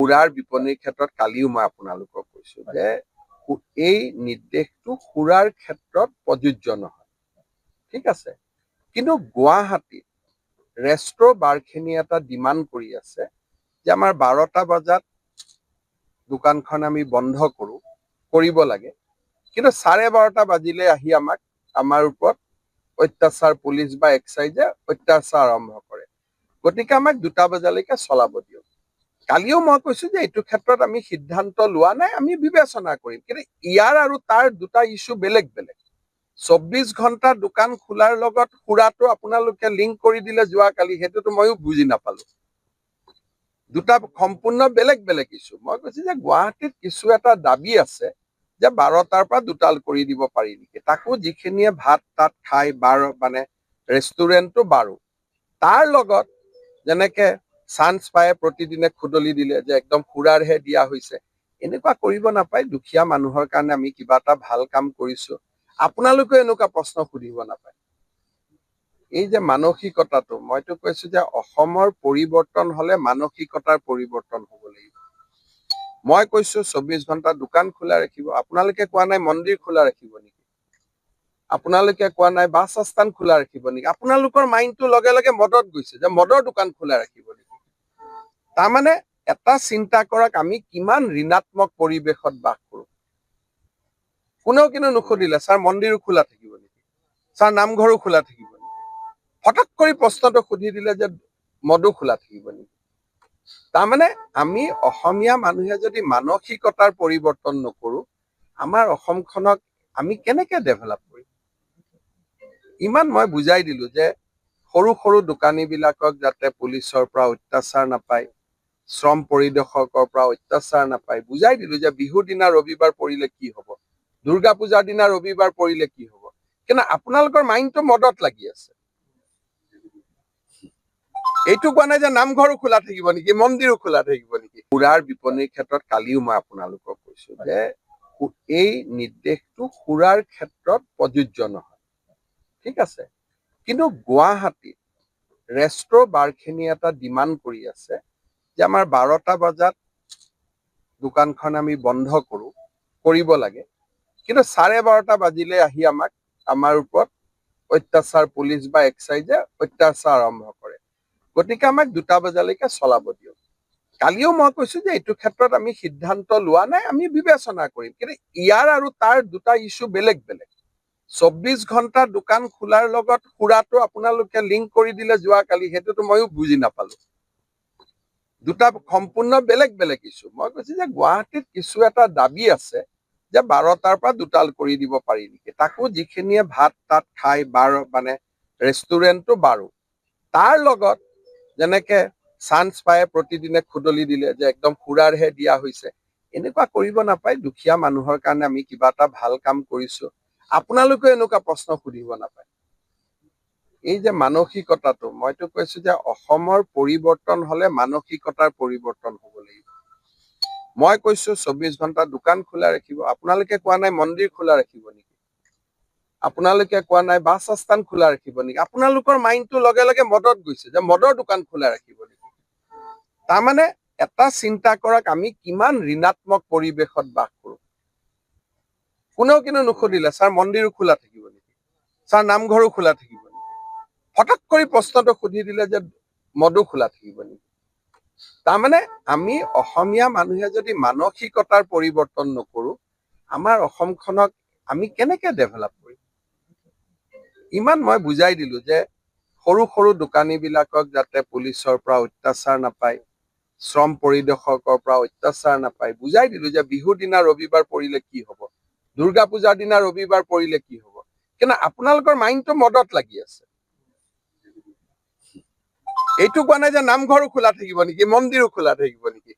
সুৰাৰ বিপণীৰ ক্ষেত্ৰত কালিও মই আপোনালোকক কৈছো যে এই নিৰ্দেশটো সুৰাৰ ক্ষেত্ৰত প্ৰযোজ্য নহয়, ঠিক আছে। কিন্তু গুৱাহাটীত ৰেষ্ট্ৰ বাৰখিনি এটা ডিমাণ্ড কৰি আছে যে আমাৰ 12টা বজাত দোকানখন আমি বন্ধ কৰিব লাগে, কিন্তু 12:30 বাজিলে আহি আমাৰ ওপৰত অত্যাচাৰ পুলিচ বা এক্সাইজে অত্যাচাৰ আৰম্ভ কৰে। গতিকে আমাক 2টা বজালৈকে চলাব দিয়ক। কালিও মই কৈছো যে এইটো ক্ষেত্ৰত আমি সিদ্ধান্ত লোৱা নাই, আমি বিবেচনা কৰিম। কিন্তু ইয়াৰ আৰু তাৰ দুটা ইস্যু বেলেগ বেলেগ। 24 ঘণ্টা দোকান খোলাৰ লগত সুৰাটো আপোনালোকে লিংক কৰি দিলে যোৱাকালি, সেইটোতো ময়ো বুজি নাপালো। দুটা সম্পূৰ্ণ বেলেগ বেলেগ ইস্যু। মই কৈছো যে গুৱাহাটীত কিছু এটা দাবী আছে যে 12টাৰ পৰা 2টা কৰি দিব পাৰি নেকি, তাকো যিখিনিয়ে ভাত তাত খাই মানে ৰেষ্টুৰেণ্টটো বাৰো, তাৰ লগত যেনেকে চান্স পায় প্ৰতিদিনে খুদলি দিলে যে একদম সুৰাৰহে দিয়া হৈছে, এনেকুৱা কৰিব নাপায়। দুখীয়া মানুহৰ কাৰণে আমি কিবা এটা ভাল কাম কৰিছো, আপোনালোকে এনেকুৱা প্ৰশ্ন সুধিব নাপায়। এই যে মানসিকতাটো, মইতো কৈছো যে অসমৰ পৰিৱৰ্তন হলে মানসিকতাৰ পৰিৱৰ্তন হ'ব লাগিব। মই কৈছো 24 ঘণ্টা দোকান খোলা ৰাখিব, আপোনালোকে কোৱা নাই মন্দিৰ খোলা ৰাখিব নেকি, আপোনালোকে কোৱা নাই বাছ আস্থান খোলা ৰাখিব নেকি। আপোনালোকৰ মাইণ্ডটো লগে লগে মদত গৈছে যে মদৰ দোকান খোলা ৰাখিব নেকি। তাৰমানে এটা চিন্তা কৰক, আমি কিমান ঋণাত্মক পৰিৱেশত বাস কৰো। কোনেও কিন্তু নুসুধিলে ছাৰ মন্দিৰো খোলা থাকিব নেকি, ছাৰ নামঘৰো খোলা থাকিব নেকি। হঠাৎ কৰি প্ৰশ্নটো সুধি দিলে যে মদো খোলা থাকিব নেকি। তাৰমানে আমি অসমীয়া মানুহে যদি মানসিকতাৰ পৰিৱৰ্তন নকৰো, আমাৰ অসমখনক আমি কেনেকে ডেভেলপ কৰিম। ইমান মই বুজাই দিলো যে সৰু সৰু দোকানী বিলাকক যাতে পুলিচৰ পৰা অত্যাচাৰ নাপায়, শ্ৰম পৰিদৰ্শকৰ পৰা অত্যাচাৰ নাপায়, বুজাই দিলো যে বিহুৰ দিনা ৰবিবাৰ পৰিলে কি হব, দুৰ্গা পূজাৰ দিনা ৰবিবাৰ পৰিলে কি হব। কিন্তু আপোনালোকৰ মাইণ্ডটো মদত লাগি আছে। এইটো কোৱা নাই যে নামঘৰো খোলা থাকিব নেকি, মন্দিৰো খোলা থাকিব নেকি। সুৰাৰ বিপণীৰ ক্ষেত্ৰত কালিও মই আপোনালোকক কৈছো যে এই নিৰ্দেশটো সুৰাৰ ক্ষেত্ৰত প্ৰযোজ্য নহয়, ঠিক আছে। কিন্তু গুৱাহাটীত ৰেষ্ট্ৰ বাৰখিনি এটা ডিমাণ্ড কৰি আছে যে আমাৰ 12টা বজাত দোকানখন আমি বন্ধ কৰিব লাগে, কিন্তু 12:30 বাজিলে আহি আমাৰ ওপৰত অত্যাচাৰ পুলিচ বা এক্সাইজে অত্যাচাৰ আৰম্ভ কৰে। গতিকে আমাক 2টা বজালৈকে চলাব দিয়ক। কালিও মই কৈছো যে এইটো ক্ষেত্ৰত আমি সিদ্ধান্ত লোৱা নাই, আমি বিবেচনা কৰিম। কিন্তু ইয়াৰ আৰু তাৰ দুটা ইস্যু বেলেগ বেলেগ। 24 ঘণ্টা দোকান খোলাৰ লগত সুৰাটো আপোনালোকে লিংক কৰি দিলে যোৱাকালি, সেইটোতো ময়ো বুজি নাপালো। দুটা সম্পূৰ্ণ বেলেগ বেলেগ ইস্যু। মই কৈছো যে গুৱাহাটীত কিছু এটা দাবী আছে যে 12টাৰ পৰা 2টা কৰি দিব পাৰি নেকি, তাকো যিখিনিয়ে ভাত তাত খাই মানে ৰেষ্টুৰেণ্টটো বাৰো, তাৰ লগত যেনেকে চান্স পায় প্ৰতিদিনে খুদলি দিলে যে একদম সুৰাৰহে দিয়া হৈছে, এনেকুৱা কৰিব নাপায়। দুখীয়া মানুহৰ কাৰণে আমি কিবা এটা ভাল কাম কৰিছো, আপোনালোকে এনেকুৱা প্ৰশ্ন সুধিব নাপায়। এই যে মানসিকতাটো, মইতো কৈছো যে অসমৰ পৰিৱৰ্তন হলে মানসিকতাৰ পৰিৱৰ্তন হ'ব লাগিব। মই কৈছো 24 ঘণ্টা দোকান খোলা ৰাখিব, আপোনালোকে কোৱা নাই মন্দিৰ খোলা ৰাখিব নেকি, আপোনালোকে কোৱা নাই বাছ আস্থান খোলা ৰাখিব নেকি। আপোনালোকৰ মাইণ্ডটো লগে লগে মদত গৈছে যে মদৰ দোকান খোলা ৰাখিব নেকি। তাৰমানে এটা চিন্তা কৰক, আমি কিমান ঋণাত্মক পৰিৱেশত বাস কৰো। কোনেও কিন্তু নুসুধিলে ছাৰ মন্দিৰো খোলা থাকিব নেকি, ছাৰ নামঘৰো খোলা থাকিব নেকি। হঠাৎ কৰি প্ৰশ্নটো সুধি দিলে যে মদো খোলা থাকিব নেকি। তাৰমানে আমি অসমীয়া মানুহে যদি মানসিকতাৰ পৰিৱৰ্তন নকৰো, আমাৰ অসমখনক আমি কেনেকে ডেভেলপ কৰিম। ইমান মই বুজাই দিলো যে সৰু সৰু দোকানী বিলাকক যাতে পুলিচৰ পৰা অত্যাচাৰ নাপায়, শ্ৰম পৰিদৰ্শকৰ পৰা অত্যাচাৰ নাপায়, বুজাই দিলো যে বিহুৰ দিনা ৰবিবাৰ পৰিলে কি হব, দুৰ্গা পূজাৰ দিনা ৰবিবাৰ পৰিলে কি হব। কিন্তু আপোনালোকৰ মাইণ্ডটো মদত লাগি আছে। এইটো কোৱা নাই যে নামঘৰো খোলা থাকিব নেকি, মন্দিৰো খোলা থাকিব নেকি।